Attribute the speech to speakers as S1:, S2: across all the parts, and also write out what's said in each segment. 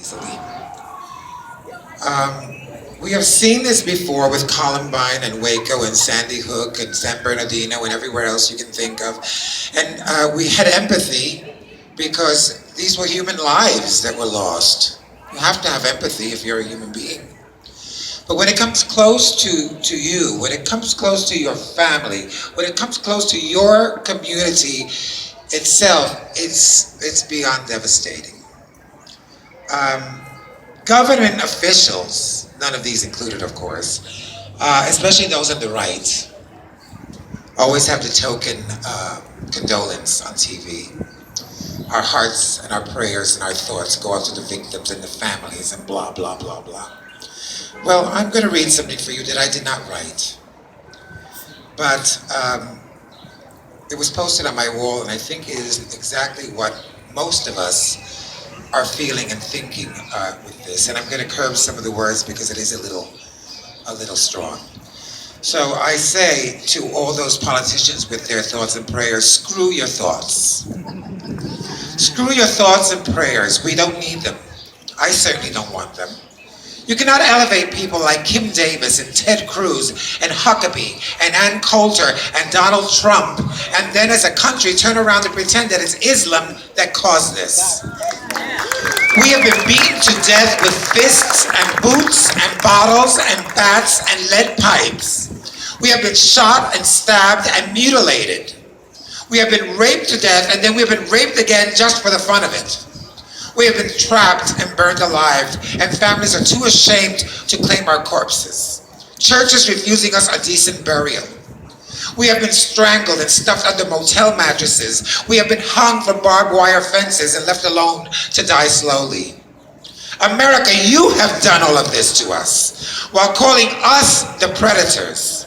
S1: easily. We have seen this before with Columbine and Waco and Sandy Hook and San Bernardino and everywhere else you can think of. And we had empathy because these were human lives that were lost. You have to have empathy if you're a human being. But when it comes close to you, when it comes close to your family, when it comes close to your community itself, it's beyond devastating. Government officials, none of these included, of course, especially those on the right, always have the token condolence on TV. Our hearts and our prayers and our thoughts go out to the victims and the families and blah, blah, blah, blah. Well, I'm going to read something for you that I did not write. But it was posted on my wall, and I think it is exactly what most of us are feeling and thinking with this. And I'm going to curb some of the words because it is a little strong. So I say to all those politicians with their thoughts and prayers, screw your thoughts. Screw your thoughts and prayers. We don't need them. I certainly don't want them. You cannot elevate people like Kim Davis and Ted Cruz and Huckabee and Ann Coulter and Donald Trump and then as a country turn around and pretend that it's Islam that caused this. We have been beaten to death with fists and boots and bottles and bats and lead pipes. We have been shot and stabbed and mutilated. We have been raped to death and then we have been raped again just for the fun of it. We have been trapped and burned alive, and families are too ashamed to claim our corpses. Churches refusing us a decent burial. We have been strangled and stuffed under motel mattresses. We have been hung from barbed wire fences and left alone to die slowly. America, you have done all of this to us, while calling us the predators.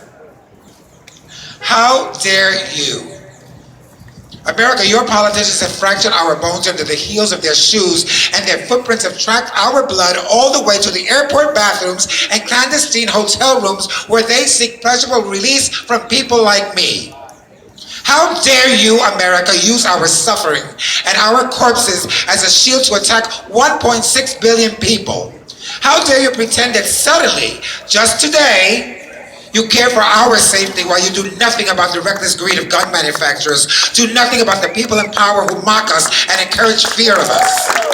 S1: How dare you? America, your politicians have fractured our bones under the heels of their shoes, and their footprints have tracked our blood all the way to the airport bathrooms and clandestine hotel rooms where they seek pleasurable release from people like me. How dare you, America, use our suffering and our corpses as a shield to attack 1.6 billion people? How dare you pretend that suddenly, just today, you care for our safety while you do nothing about the reckless greed of gun manufacturers, do nothing about the people in power who mock us and encourage fear of us.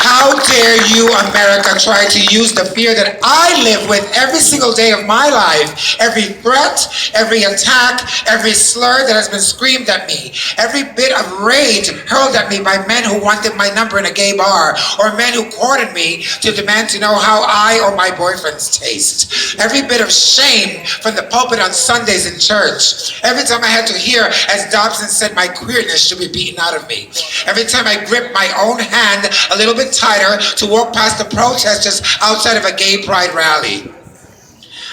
S1: How dare you, America, try to use the fear that I live with every single day of my life, every threat, every attack, every slur that has been screamed at me, every bit of rage hurled at me by men who wanted my number in a gay bar, or men who courted me to demand to know how I or my boyfriends taste, every bit of shame from the pulpit on Sundays in church, every time I had to hear, as Dobson said, my queerness should be beaten out of me, every time I gripped my own hand a little bit tighter to walk past the protesters outside of a gay pride rally.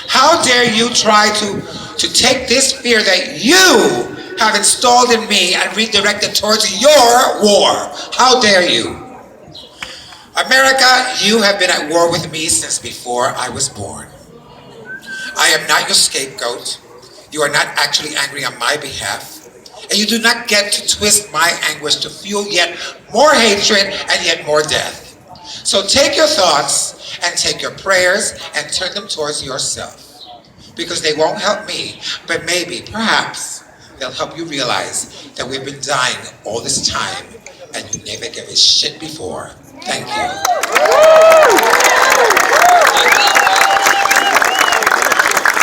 S1: How dare you try to take this fear that you have installed in me and redirect it towards your war? How dare you? America, you have been at war with me since before I was born. I am not your scapegoat. You are not actually angry on my behalf. And you do not get to twist my anguish to fuel yet more hatred and yet more death. So take your thoughts and take your prayers and turn them towards yourself. Because they won't help me, but maybe, perhaps, they'll help you realize that we've been dying all this time and you never gave a shit before. Thank you.